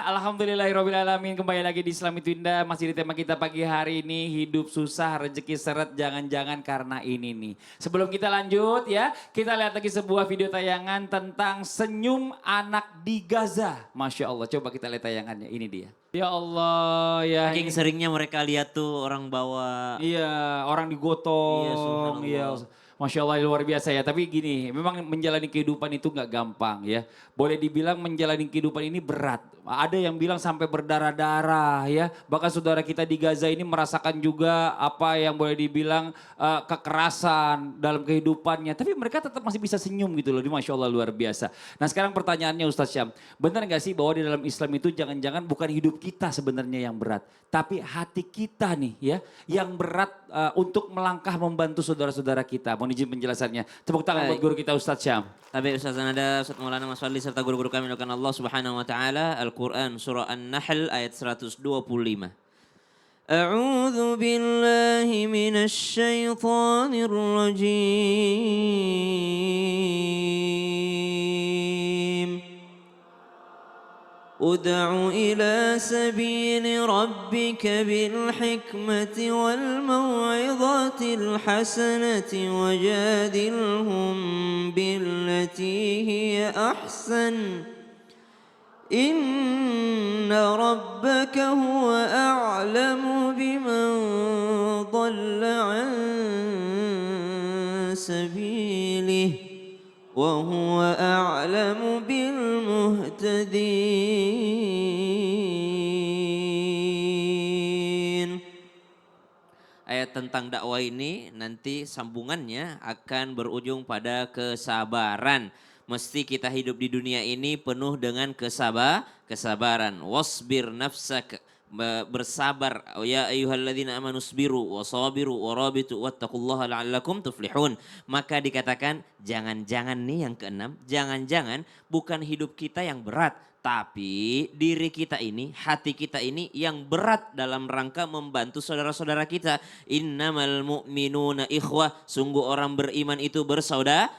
Alhamdulillahirrahmanirrahim. Kembali lagi di Islam itu Indah. Masih di tema kita pagi hari ini. Hidup susah, rezeki seret, jangan-jangan karena ini nih. Sebelum kita lanjut ya, kita lihat lagi sebuah video tayangan tentang senyum anak di Gaza. Masya Allah, coba kita lihat tayangannya, ini dia. Ya Allah ya. Saking seringnya mereka lihat tuh orang bawa. Iya, orang digotong. Iya, subhanallah. Iya, Masya Allah luar biasa ya. Tapi gini, memang menjalani kehidupan itu nggak gampang ya. Boleh dibilang menjalani kehidupan ini berat. Ada yang bilang sampai berdarah-darah ya. Bahkan saudara kita di Gaza ini merasakan juga apa yang boleh dibilang kekerasan dalam kehidupannya. Tapi mereka tetap masih bisa senyum gitu loh. Masya Allah luar biasa. Nah sekarang pertanyaannya Ustaz Syam. Benar nggak sih bahwa di dalam Islam itu jangan-jangan bukan hidup kita sebenarnya yang berat. Tapi hati kita nih ya. Yang berat untuk melangkah membantu saudara-saudara kita. Mohon izin penjelasannya. Tepuk tangan buat guru kita Ustaz Syam. Tapi Ustaz Anada, Ustaz Maulana Mas Fadli serta guru-guru kami doakan Allah Subhanahu wa taala Al-Qur'an surah An-Nahl ayat 125. A'udzu billahi minasy syaithanir rajim. Ud'u ila sabili rabbika bil hikmati wal mau'izatil hasanati wajadilhum billati hiya ahsan. Inna rabbaka huwa a'lamu biman dhalla an sabilihi wa huwa a'lamu bil muhtadin. Ayat tentang dakwah ini nanti sambungannya akan berujung pada kesabaran. Mesti kita hidup di dunia ini penuh dengan kesabaran. Wasbir nafsak, bersabar. Ya ayyuhalladzina amanu sabiru wasabiru warabitu wattaqullaha la'allakum tuflihun. Maka dikatakan jangan-jangan nih yang keenam, jangan-jangan bukan hidup kita yang berat, tapi diri kita ini, hati kita ini yang berat dalam rangka membantu saudara-saudara kita. Innamal mu'minuna ikhwah, sungguh orang beriman itu bersaudara.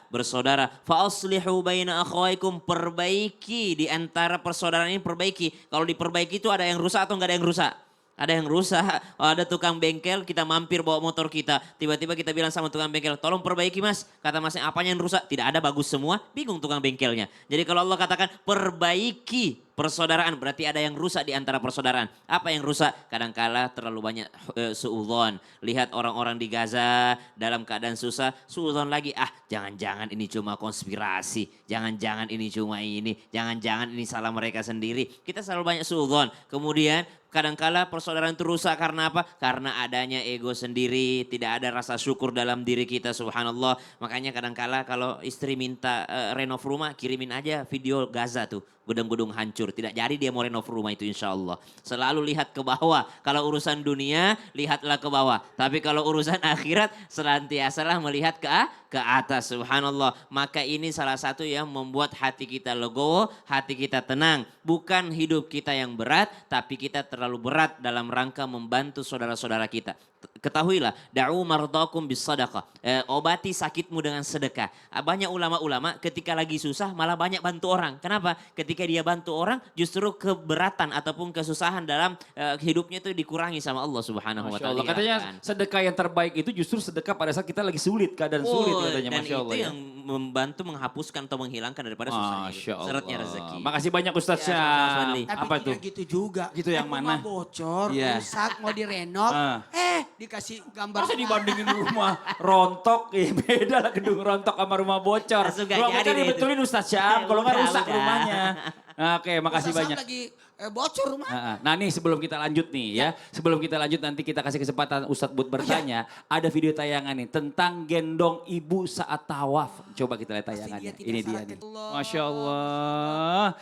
Fa aslihu baina akhawaikum, perbaiki di antara persaudaraan ini, perbaiki. Kalau diperbaiki itu ada yang rusak atau enggak ada yang rusak? Ada yang rusak, ada tukang bengkel, kita mampir bawa motor kita. Tiba-tiba kita bilang sama tukang bengkel, tolong perbaiki mas. Kata masnya, apanya yang rusak? Tidak ada, bagus semua. Bingung tukang bengkelnya. Jadi kalau Allah katakan perbaiki persaudaraan, berarti ada yang rusak di antara persaudaraan. Apa yang rusak? Kadangkala terlalu banyak suudzon. Lihat orang-orang di Gaza dalam keadaan susah, suudzon lagi. Jangan-jangan ini cuma konspirasi. Jangan-jangan ini cuma ini. Jangan-jangan ini salah mereka sendiri. Kita selalu banyak suudzon. Kemudian kadangkala persaudaraan itu rusak karena apa? Karena adanya ego sendiri, tidak ada rasa syukur dalam diri kita, subhanallah. Makanya kadangkala kalau istri minta renov rumah, kirimin aja video Gaza tuh. Gedung-gedung hancur, tidak jadi dia mau renov rumah itu insya Allah. Selalu lihat ke bawah, kalau urusan dunia lihatlah ke bawah. Tapi kalau urusan akhirat senantiasalah melihat ke atas, subhanallah. Maka ini salah satu yang membuat hati kita legowo, hati kita tenang. Bukan hidup kita yang berat, tapi kita terlalu berat dalam rangka membantu saudara-saudara kita. Ketahuilah, da'u mardakum bis sadaqah. Obati sakitmu dengan sedekah. Banyak ulama-ulama ketika lagi susah malah banyak bantu orang. Kenapa? Ketika dia bantu orang justru keberatan ataupun kesusahan dalam hidupnya itu dikurangi sama Allah Subhanahu wa taala. Katanya sedekah yang terbaik itu justru sedekah pada saat kita lagi sulit, keadaan sulit katanya. Masya Allah. Dan itu yang membantu menghapuskan atau menghilangkan daripada susahnya. Seretnya rezeki. Makasih banyak Ustaz Syam. Apa tuh? Gitu juga. Gitu yang mana? Rumah bocor, rusak, mau direnov. Dikasih gambar. Masa dibandingin rumah rontok, beda lah gedung rontok sama rumah bocor. Rumah bocor dibetulin Ustaz Syam, kalau nggak rusak rumahnya. Oke, makasih banyak. Lagi bocor rumah. Nah nih sebelum kita lanjut nih ya. Sebelum kita lanjut nanti kita kasih kesempatan Ustadz Bud bertanya. Ada video tayangan nih tentang gendong ibu saat tawaf. Coba kita lihat tayangannya. Ini dia nih. Masya Allah.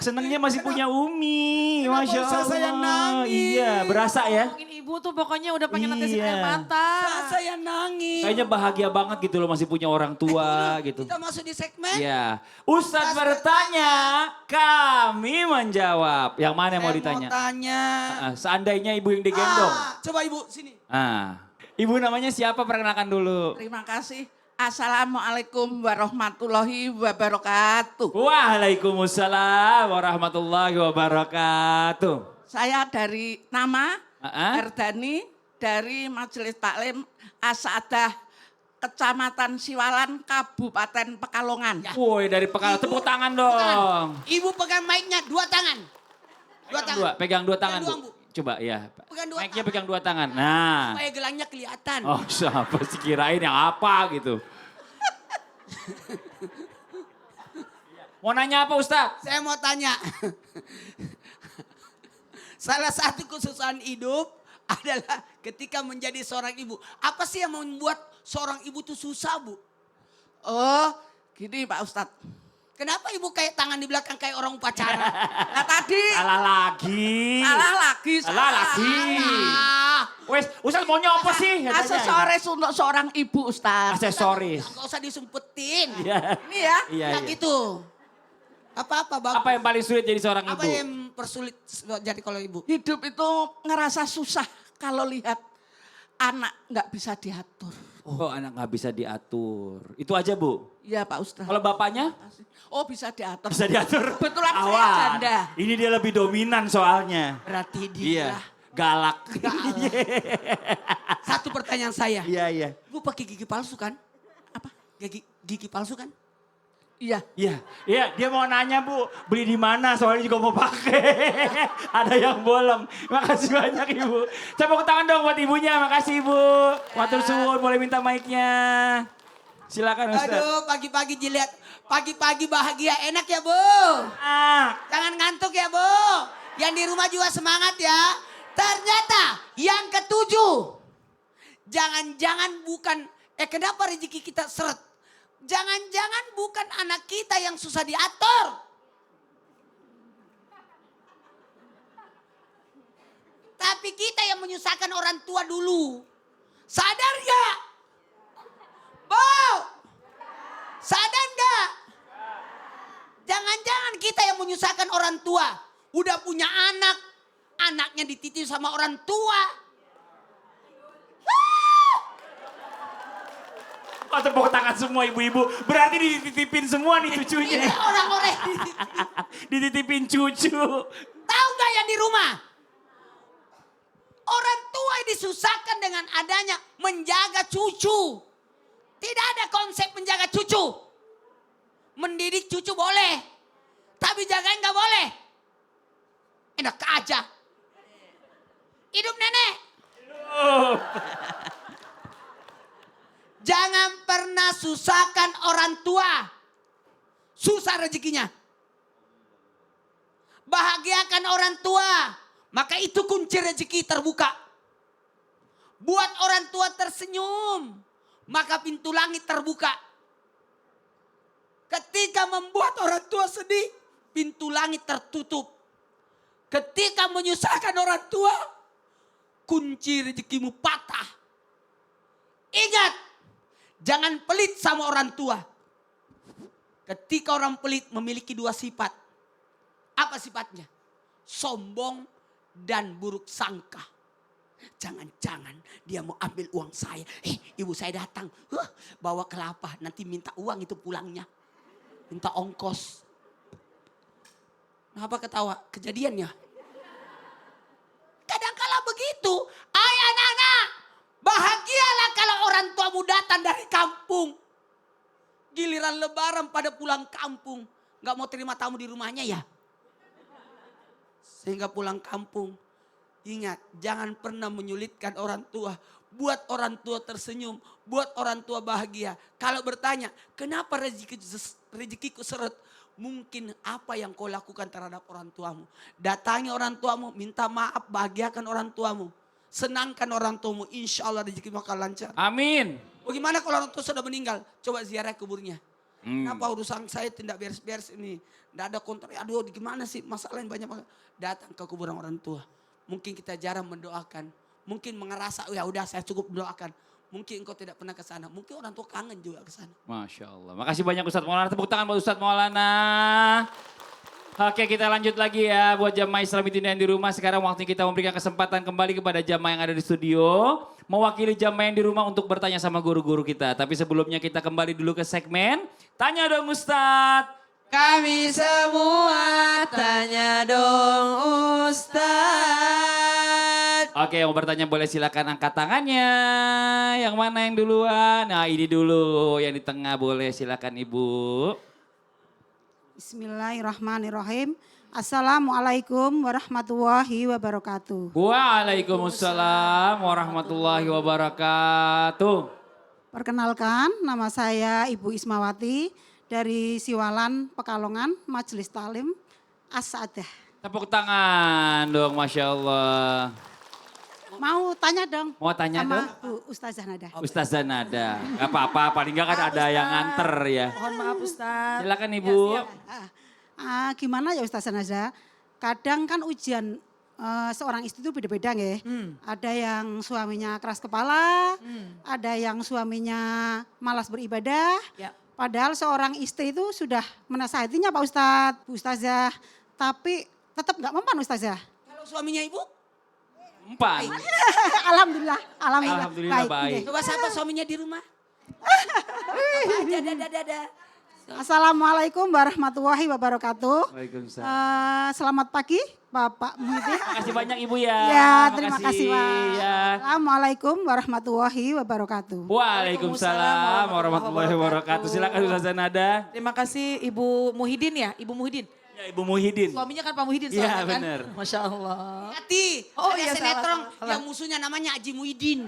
Senengnya masih punya Umi. Masya Allah. Saya nangis. Iya berasa ya. Ngomongin ibu tuh pokoknya udah pengen netesin air mata. Saya nangis. Kayaknya bahagia banget gitu loh masih punya orang tua gitu. Kita masuk di segmen. Iya. Ustadz bertanya, kami menjawab. Yang mana yang mau ditanya? Mau tanya. Seandainya ibu yang digendong. Coba ibu sini. Ibu namanya siapa? Perkenalkan dulu. Terima kasih. Assalamualaikum warahmatullahi wabarakatuh. Waalaikumsalam warahmatullahi wabarakatuh. Saya dari nama Ah, Erdani dari Majelis Taklim Asadah Kecamatan Siwalan Kabupaten Pekalongan. Woi dari Pekalongan, Ibu, tepuk tangan dong. Ibu pegang mic-nya 2 tangan. Pegang dua tangan Pegang Bu. dua, Bu. Coba ya. Pegang 2 Mic-nya tangan. pegang 2 tangan. Nah. Supaya gelangnya kelihatan. Oh siapa sih kirain yang apa gitu. Mau nanya apa Ustadz? Saya mau tanya. Salah satu kesusahan hidup adalah ketika menjadi seorang ibu. Apa sih yang membuat seorang ibu itu susah, Bu? Oh, gini Pak Ustadz. Kenapa ibu kayak tangan di belakang kayak orang upacara? Nah tadi Salah lagi. salah lagi. Ah, Wes, Ustadz maunya apa sih? Aksesoris untuk seorang ibu Ustadz. Aksesoris. nggak usah disumpetin. Iya. Ini ya. Iya, Nggak iya. gitu. Apa-apa, Bang? Apa yang paling sulit jadi seorang Apa ibu? yang persulit jadi kalau ibu? Hidup itu ngerasa susah kalau lihat anak nggak bisa diatur. Oh anak nggak bisa diatur. Itu aja Bu. Iya Pak Ustadz. Kalau bapaknya? Oh bisa diatur. Bisa diatur. Kebetulan saya Awan. janda. Ini dia lebih dominan soalnya. Berarti Iya. dia. Galak. Satu pertanyaan saya. Iya, iya. Ibu pakai gigi palsu kan? Apa? Gigi palsu kan? Iya. Iya, iya dia mau nanya Bu, beli di mana soalnya juga mau pakai. Ada yang bolong. Makasih banyak Ibu. Tepuk tangan dong buat ibunya, makasih Ibu. Matur suwun, boleh minta mic-nya. Silakan Ustaz. Aduh, pagi-pagi dilihat. Pagi-pagi bahagia, enak ya, Bu? Ah, Jangan ngantuk ya, Bu. Yang di rumah juga semangat ya. Ternyata yang ketujuh. Jangan-jangan bukan, kenapa rezeki kita seret? Jangan-jangan bukan anak kita yang susah diatur. Tapi kita yang menyusahkan orang tua dulu. Sadar gak? Bo, sadar gak? Jangan-jangan kita yang menyusahkan orang tua. Udah punya anak, anaknya dititip sama orang tua. oh, tepuk tangan semua ibu-ibu. Berarti dititipin semua nih cucunya. Ini orang-orang Dititipin cucu. tahu gak yang di rumah? Orang tua disusahkan dengan adanya menjaga cucu. Tidak ada konsep menjaga cucu. Mendidik cucu boleh. Tapi jagain gak boleh. Enak aja. Hidup nenek. Oh. Jangan pernah susahkan orang tua. Susah rezekinya. Bahagiakan orang tua. Maka itu kunci rezeki terbuka. Buat orang tua tersenyum. Maka pintu langit terbuka. Ketika membuat orang tua sedih. Pintu langit tertutup. Ketika menyusahkan orang tua. Kunci rezekimu patah. Ingat. Jangan pelit sama orang tua. Ketika orang pelit memiliki 2 sifat. Apa sifatnya? Sombong dan buruk sangka. Jangan-jangan dia mau ambil uang saya. Ibu saya datang. Bawa kelapa. Nanti minta uang itu pulangnya. Minta ongkos. Kenapa ketawa? Kejadiannya. Kadang-kala begitu. Hai anak-anak. Bahagialah kalau orang tuamu datang dari kampung. Giliran lebaran pada pulang kampung. Gak mau terima tamu di rumahnya ya. Sehingga pulang kampung. Ingat, jangan pernah menyulitkan orang tua. Buat orang tua tersenyum. Buat orang tua bahagia. Kalau bertanya, kenapa rezekiku seret? Mungkin apa yang kau lakukan terhadap orang tuamu. Datangi orang tuamu, minta maaf, bahagiakan orang tuamu. Senangkan orang tuamu, insya Allah rezeki bakal lancar. Amin. Bagaimana kalau orang tua sudah meninggal? Coba ziarah kuburnya. Kenapa urusan saya tidak beres-beres ini? Tidak ada kontrak, aduh gimana sih masalah yang banyak banget. Datang ke kuburan orang tua. Mungkin kita jarang mendoakan. Mungkin mengerasa, ya udah saya cukup mendoakan. Mungkin engkau tidak pernah ke sana. Mungkin orang tua kangen juga ke sana. Masya Allah. Makasih banyak Ustadz Maulana. Tepuk tangan buat Ustadz Maulana. Oke, kita lanjut lagi ya buat jamaah Islam yang di rumah. Sekarang waktu kita memberikan kesempatan kembali kepada jamaah yang ada di studio. Mewakili jamaah yang di rumah untuk bertanya sama guru-guru kita. Tapi sebelumnya kita kembali dulu ke segmen Tanya Dong Ustadz. Kami semua tanya dong Ustadz. Oke, yang mau bertanya boleh silakan angkat tangannya. Yang mana yang duluan? Nah, ini dulu. Yang di tengah boleh silakan Ibu. Bismillahirrahmanirrahim. Assalamualaikum warahmatullahi wabarakatuh. Waalaikumsalam warahmatullahi wabarakatuh. Perkenalkan, nama saya Ibu Ismawati dari Siwalan, Pekalongan, Majelis Talim As-Saadah. Tepuk tangan dong, Masya Allah. Mau tanya dong Mau tanya sama dong? Bu Ustazah Nada. Ustazah Nada. Gak apa-apa, paling gak kan ada yang nganter ya. Mohon maaf Ustaz. Silakan Ibu. Gimana ya Ustazah Nada? Kadang kan ujian seorang istri itu beda-beda ya. Ada yang suaminya keras kepala, ada yang suaminya malas beribadah. Ya. Padahal seorang istri itu sudah menasihatinya Pak Ustadz, Bu Ustazah. Tapi tetap nggak mempan Ustazah. Kalau suaminya ibu, Empat. Alhamdulillah, Alhamdulillah baik. coba siapa suaminya di rumah? Dada. Assalamualaikum warahmatullahi wabarakatuh. Waalaikumsalam. Selamat pagi Bapak Muhyiddin. Terima kasih banyak Ibu ya. Ya, terima kasih Pak. Ya. Assalamualaikum warahmatullahi wabarakatuh. Waalaikumsalam warahmatullahi wabarakatuh. Silakan Ustazah Nada. Terima kasih Ibu Muhyiddin ya, Ibu Muhyiddin. Ya Ibu Muhyiddin. Suaminya kan Pak Muhyiddin Iya, soalnya kan. benar. Masya Allah. Hati, Oh, ada iya, sinetron salah. yang musuhnya namanya Haji Muhyiddin.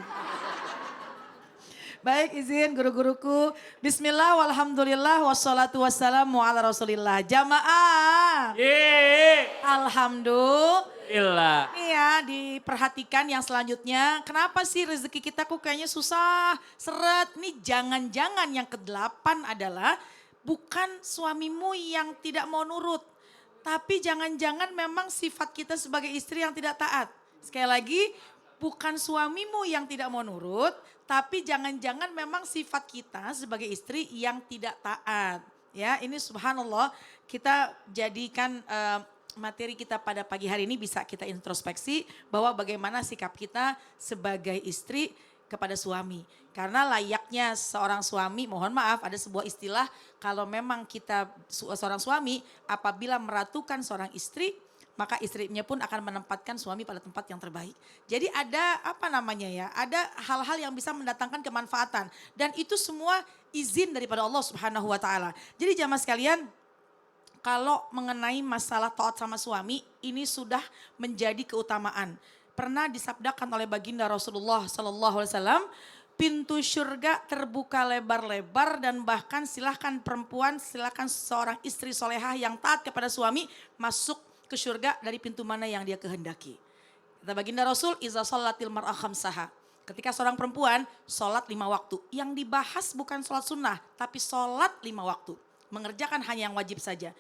Baik izin guru-guruku. Bismillah walhamdulillah wassalatu wassalamu ala rasulillah. Jamaah. Yeay. Alhamdulillah. Ini ya diperhatikan yang selanjutnya. Kenapa sih rezeki kita kok kayaknya susah, seret. Nih jangan-jangan yang ke-8 adalah bukan suamimu yang tidak mau nurut. Tapi jangan-jangan memang sifat kita sebagai istri yang tidak taat. Sekali lagi, bukan suamimu yang tidak mau nurut, tapi jangan-jangan memang sifat kita sebagai istri yang tidak taat. Ya, ini subhanallah kita jadikan materi kita pada pagi hari ini bisa kita introspeksi bahwa bagaimana sikap kita sebagai istri kepada suami. Karena layaknya seorang suami, mohon maaf ada sebuah istilah kalau memang kita seorang suami apabila meratukan seorang istri, maka istrinya pun akan menempatkan suami pada tempat yang terbaik. Jadi ada apa namanya ya, ada hal-hal yang bisa mendatangkan kemanfaatan. Dan itu semua izin daripada Allah Subhanahu wa ta'ala. Jadi jamaah sekalian, kalau mengenai masalah taat sama suami, ini sudah menjadi keutamaan. Pernah disabdakan oleh baginda Rasulullah Sallallahu Alaihi Wasallam, pintu surga terbuka lebar-lebar dan bahkan silahkan perempuan, silahkan seorang istri solehah yang taat kepada suami masuk ke surga dari pintu mana yang dia kehendaki. Kata baginda Rasul, iza sholatil mar'ah khamsaha. Ketika seorang perempuan sholat 5 waktu. Yang dibahas bukan sholat sunnah, tapi sholat 5 waktu. Mengerjakan hanya yang wajib saja.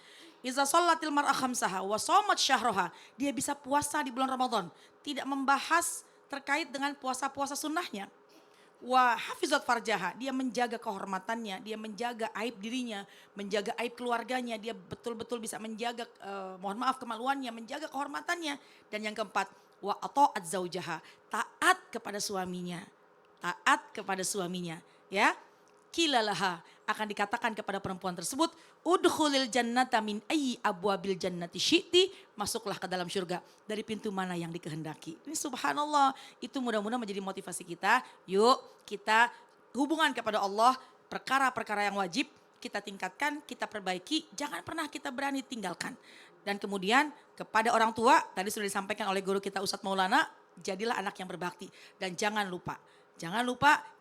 Iza sholatil mar'ah khamsaha wa shomat syahroha. Dia bisa puasa di bulan Ramadan. Tidak membahas terkait dengan puasa-puasa sunnahnya. Wa hafizat farjaha, dia menjaga kehormatannya, dia menjaga aib dirinya, menjaga aib keluarganya, dia betul-betul bisa menjaga mohon maaf kemaluannya, menjaga kehormatannya. Dan yang keempat, wa ata'at zaujaha, taat kepada suaminya. Taat kepada suaminya, ya. Kilalaha, akan dikatakan kepada perempuan tersebut, udkhulil jannata min ayyi abwabil jannati syi'ti, masuklah ke dalam surga dari pintu mana yang dikehendaki. Ini subhanallah, itu mudah-mudahan menjadi motivasi kita. Yuk kita hubungan kepada Allah, perkara-perkara yang wajib kita tingkatkan, kita perbaiki, jangan pernah kita berani tinggalkan. Dan kemudian kepada orang tua, tadi sudah disampaikan oleh guru kita Ustadz Maulana, jadilah anak yang berbakti. Dan jangan lupa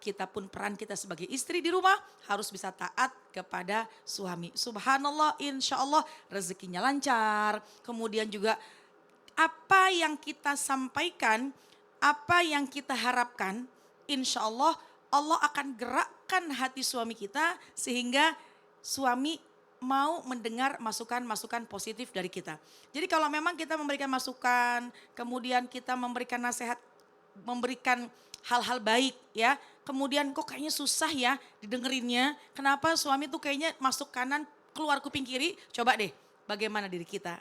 kita pun peran kita sebagai istri di rumah harus bisa taat kepada suami. Subhanallah, insya Allah rezekinya lancar. Kemudian juga apa yang kita sampaikan, apa yang kita harapkan, insya Allah Allah akan gerakkan hati suami kita sehingga suami mau mendengar masukan-masukan positif dari kita. Jadi kalau memang kita memberikan masukan, kemudian kita memberikan nasihat, memberikan hal-hal baik ya. Kemudian kok kayaknya susah ya didengerinnya. Kenapa suami tuh kayaknya masuk kanan keluar kuping kiri. Coba deh bagaimana diri kita.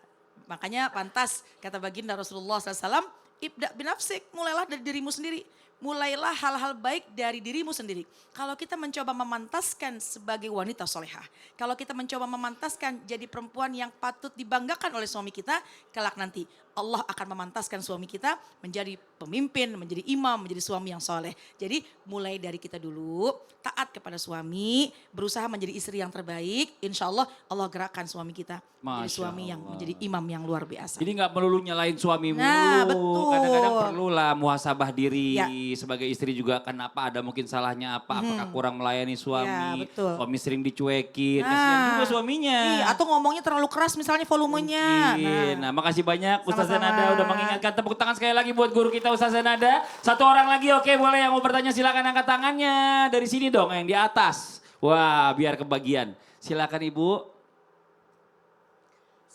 Makanya pantas kata baginda Rasulullah SAW, ibda binafsik, mulailah dari dirimu sendiri. Mulailah hal-hal baik dari dirimu sendiri. Kalau kita mencoba memantaskan sebagai wanita solehah. Kalau kita mencoba memantaskan jadi perempuan yang patut dibanggakan oleh suami kita. Kelak nanti Allah akan memantaskan suami kita menjadi pemimpin, menjadi imam, menjadi suami yang soleh. Jadi mulai dari kita dulu, taat kepada suami, berusaha menjadi istri yang terbaik. Insya Allah Allah gerakkan suami kita. Menjadi Masya suami yang Allah. menjadi imam yang luar biasa. Jadi nggak melulu nyalain suami Nah, mulu. betul. Kadang-kadang perlulah muhasabah diri. Ya. Sebagai istri juga kenapa ada mungkin salahnya apa. Apakah kurang melayani suami. Ya, betul. Suami sering dicuekin. Kasihan juga suaminya. Iya, atau ngomongnya terlalu keras misalnya volumenya. Mungkin. Nah, makasih banyak Ustazah Sama-sama. Nada udah mengingatkan. Tepuk tangan sekali lagi buat guru kita Ustazah Nada. Satu orang lagi oke boleh yang mau bertanya silakan angkat tangannya. Dari sini dong yang di atas. Wah biar kebagian. Silakan Ibu.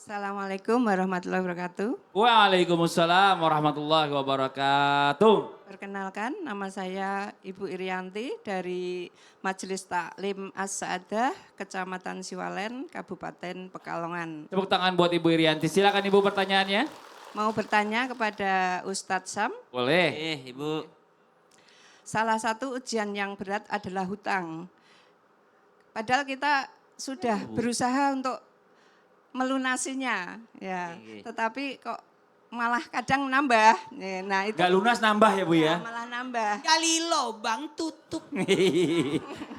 Assalamualaikum warahmatullahi wabarakatuh. Waalaikumsalam warahmatullahi wabarakatuh. Perkenalkan, nama saya Ibu Irianti dari Majelis Taklim As-Saadah, Kecamatan Siwalen, Kabupaten Pekalongan. Tepuk tangan buat Ibu Irianti. Silakan Ibu pertanyaannya. Mau bertanya kepada Ustadz Sam, Boleh. Ibu. salah satu ujian yang berat adalah hutang. Padahal kita sudah berusaha untuk melunasinya, ya. Tetapi kok malah kadang nambah. Nah, itu Gak lunas nambah ya Bu ya? malah nambah. Gali lubang tutup.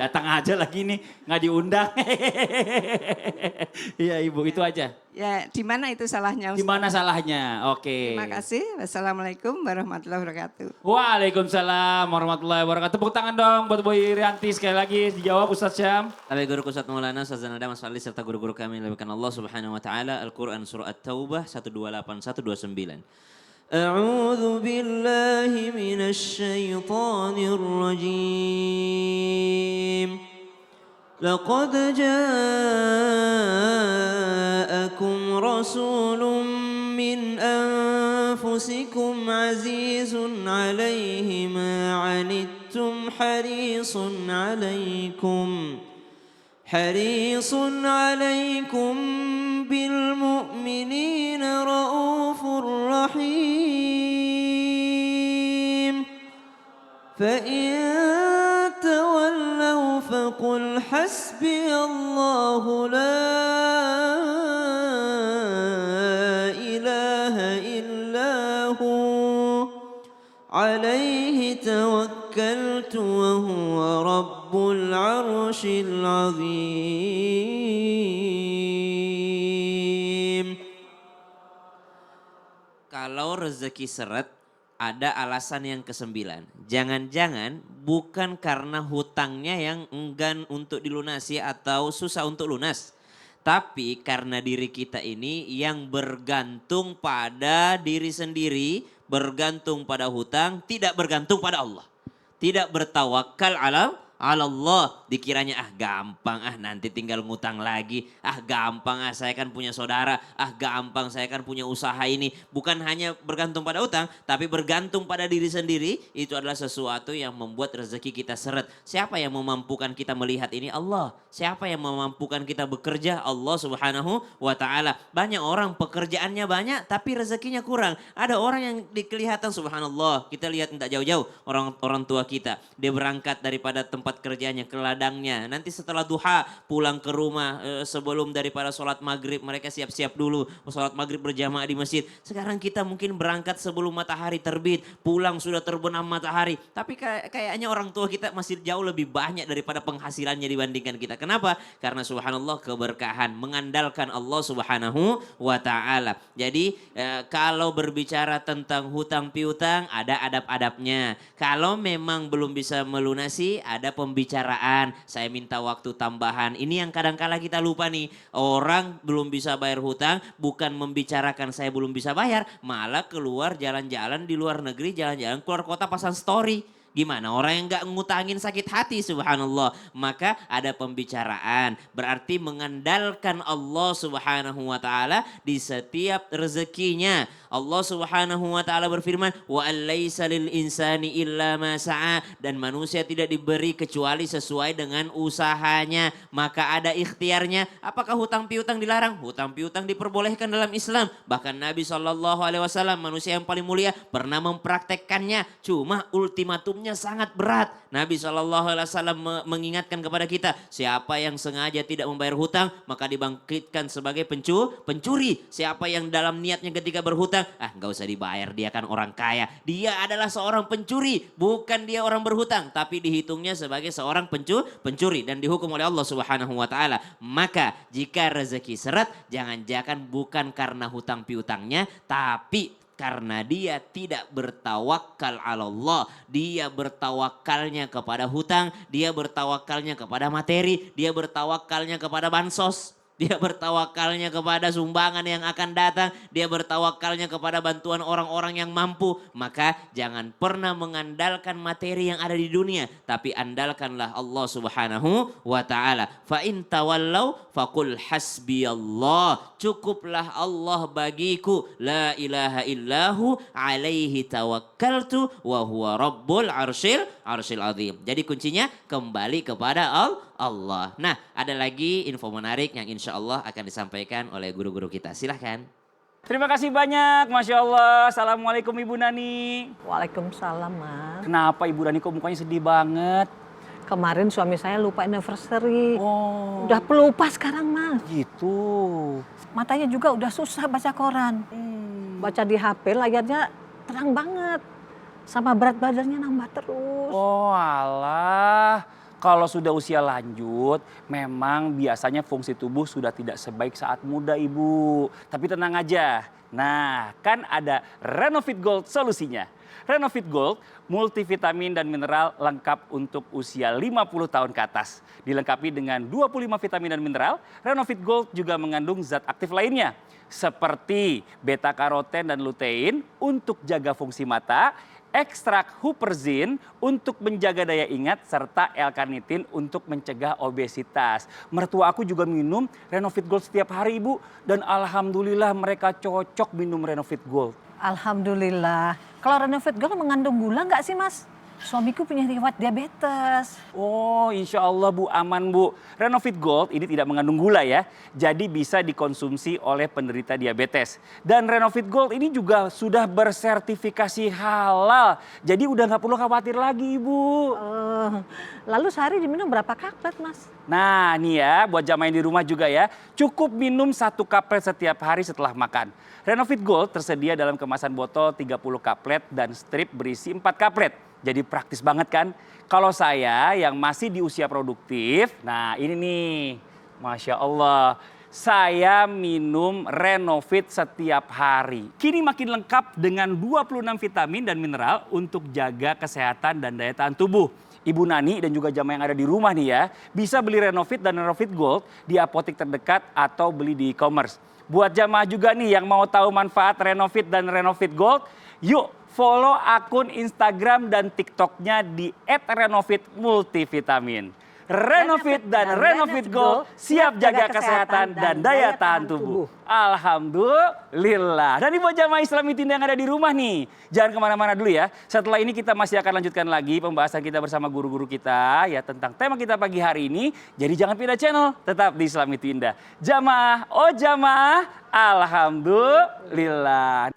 Datang aja lagi nih, nggak diundang. Iya Ibu, itu aja. Ya, di mana itu salahnya Di Ustadz? mana salahnya? Oke. Terima kasih. Wassalamualaikum warahmatullahi wabarakatuh. Waalaikumsalam warahmatullahi wabarakatuh. Tepuk tangan dong buat Bu Irianti. Sekali lagi dijawab Ustadz Syam. Kami guru Ustaz Maulana, Ustaz Zanada, Mas Fadli, serta guru-guru kami yang dimuliakan Allah Subhanahu wa taala. Al-Qur'an surah At-Taubah 128-129. A'udzu billahi minasy syaithanir rajim. لقد جاءكم رسول من أنفسكم عزيز عليه ما عنتم حريص عليكم بالمؤمنين رؤوف رحيم فإن تولوا فقل حسبي الله لا إله إلا هو عليه توكلت وهو رب العرش العظيم. Kalau rezeki seret, ada alasan yang kesembilan. Jangan-jangan bukan karena hutangnya yang enggan untuk dilunasi atau susah untuk lunas. Tapi karena diri kita ini yang bergantung pada diri sendiri, bergantung pada hutang, tidak bergantung pada Allah. Tidak bertawakal ala Allah. Dikiranya gampang, nanti tinggal ngutang lagi. Gampang, saya kan punya saudara. Gampang, saya kan punya usaha ini. Bukan hanya bergantung pada hutang, tapi bergantung pada diri sendiri. Itu adalah sesuatu yang membuat rezeki kita seret. Siapa yang memampukan kita melihat ini? Allah. Siapa yang memampukan kita bekerja? Allah Subhanahu wa taala. Banyak orang pekerjaannya banyak tapi rezekinya kurang. Ada orang yang kelihatan subhanallah. Kita lihat tidak jauh-jauh orang tua kita. Dia berangkat daripada tempat kerjanya ke ladangnya. Nanti setelah duha pulang ke rumah sebelum daripada sholat maghrib mereka siap-siap dulu. Sholat maghrib berjamaah di masjid. Sekarang kita mungkin berangkat sebelum matahari terbit. Pulang sudah terbenam matahari. Tapi kayaknya orang tua kita masih jauh lebih banyak daripada penghasilannya dibandingkan kita. Kenapa? Karena subhanallah keberkahan. Mengandalkan Allah Subhanahu wa ta'ala. Jadi kalau berbicara tentang hutang piutang ada adab-adabnya. Kalau memang belum bisa melunasi ada pembicaraan. Saya minta waktu tambahan. Ini yang kadang-kala kita lupa nih. Orang belum bisa bayar hutang bukan membicarakan saya belum bisa bayar. Malah keluar jalan-jalan di luar negeri, jalan-jalan keluar kota pasang story. Gimana orang yang nggak ngutangin sakit hati, subhanallah. Maka ada pembicaraan, berarti mengandalkan Allah subhanahu wa ta'ala di setiap rezekinya. Allah subhanahu wa ta'ala berfirman, wa alaysa lil insani illa ma sa'a, dan manusia tidak diberi kecuali sesuai dengan usahanya. Maka ada ikhtiarnya. Apakah hutang piutang dilarang? Hutang piutang diperbolehkan dalam Islam. Bahkan Nabi SAW, manusia yang paling mulia, pernah mempraktekkannya. Cuma ultimatumnya sangat berat. Nabi SAW mengingatkan kepada kita, siapa yang sengaja tidak membayar hutang, maka dibangkitkan sebagai pencuri. Siapa yang dalam niatnya ketika berhutang, nggak usah dibayar, dia kan orang kaya. Dia adalah seorang pencuri, bukan dia orang berhutang, tapi dihitungnya sebagai seorang pencuri dan dihukum oleh Allah Subhanahu wa taala. Maka jika rezeki seret, jangan-jangan bukan karena hutang piutangnya, tapi karena dia tidak bertawakal ala Allah. Dia bertawakalnya kepada hutang, dia bertawakalnya kepada materi, dia bertawakalnya kepada bansos. Dia bertawakalnya kepada sumbangan yang akan datang. Dia bertawakalnya kepada bantuan orang-orang yang mampu. Maka jangan pernah mengandalkan materi yang ada di dunia. Tapi andalkanlah Allah subhanahu wa ta'ala. Fa in tawallau faqul hasbiyallah. Cukuplah Allah bagiku. La ilaha illahu alaihi tawakkaltu wa huwa rabbul arsyil azim. Jadi kuncinya kembali kepada Allah. Nah, ada lagi info menarik yang insya Allah akan disampaikan oleh guru-guru kita. Silahkan. Terima kasih banyak, Masya Allah. Assalamualaikum Ibu Nani. Waalaikumsalam, Mas. Kenapa Ibu Nani kok mukanya sedih banget? Kemarin suami saya lupa anniversary. Oh. Udah pelupa sekarang, Mas. Gitu. Matanya juga udah susah baca koran. Baca di HP layarnya terang banget. Sama berat badannya nambah terus. Oh alah. Kalau sudah usia lanjut, memang biasanya fungsi tubuh sudah tidak sebaik saat muda Ibu. Tapi tenang aja. Nah, kan ada Renovit Gold solusinya. Renovit Gold multivitamin dan mineral lengkap untuk usia 50 tahun ke atas. Dilengkapi dengan 25 vitamin dan mineral, Renovit Gold juga mengandung zat aktif lainnya. Seperti beta karoten dan lutein untuk jaga fungsi mata, ekstrak huperzin untuk menjaga daya ingat, serta L-karnitin untuk mencegah obesitas. Mertua aku juga minum Renovit Gold setiap hari Ibu. Dan alhamdulillah mereka cocok minum Renovit Gold. Alhamdulillah. Kalau Renovit Gold mengandung gula nggak sih, Mas? Suamiku punya riwayat diabetes. Oh insya Allah Bu, aman Bu. Renovit Gold ini tidak mengandung gula ya. Jadi bisa dikonsumsi oleh penderita diabetes. Dan Renovit Gold ini juga sudah bersertifikasi halal. Jadi udah nggak perlu khawatir lagi Ibu. Lalu sehari diminum berapa kaplet, Mas? Nah nih ya, buat jamaah yang di rumah juga ya. Cukup minum 1 kaplet setiap hari setelah makan. Renovit Gold tersedia dalam kemasan botol 30 kaplet dan strip berisi 4 kaplet. Jadi praktis banget kan? Kalau saya yang masih di usia produktif, nah ini nih, Masya Allah. Saya minum Renovit setiap hari. Kini makin lengkap dengan 26 vitamin dan mineral untuk jaga kesehatan dan daya tahan tubuh. Ibu Nani dan juga jamaah yang ada di rumah nih ya, bisa beli Renovit dan Renovit Gold di apotek terdekat atau beli di e-commerce. Buat jamaah juga nih yang mau tahu manfaat Renovit dan Renovit Gold, yuk follow akun Instagram dan TikToknya di @renovitmultivitamin. Renovit dan Renovit Gold siap jaga kesehatan dan daya tahan tubuh. Alhamdulillah. Dan buat jamaah Islami Tinda yang ada di rumah nih, jangan kemana-mana dulu ya. Setelah ini kita masih akan lanjutkan lagi pembahasan kita bersama guru-guru kita ya tentang tema kita pagi hari ini. Jadi jangan pindah channel, tetap di Islami Tinda. Jamaah, oh jamaah, alhamdulillah.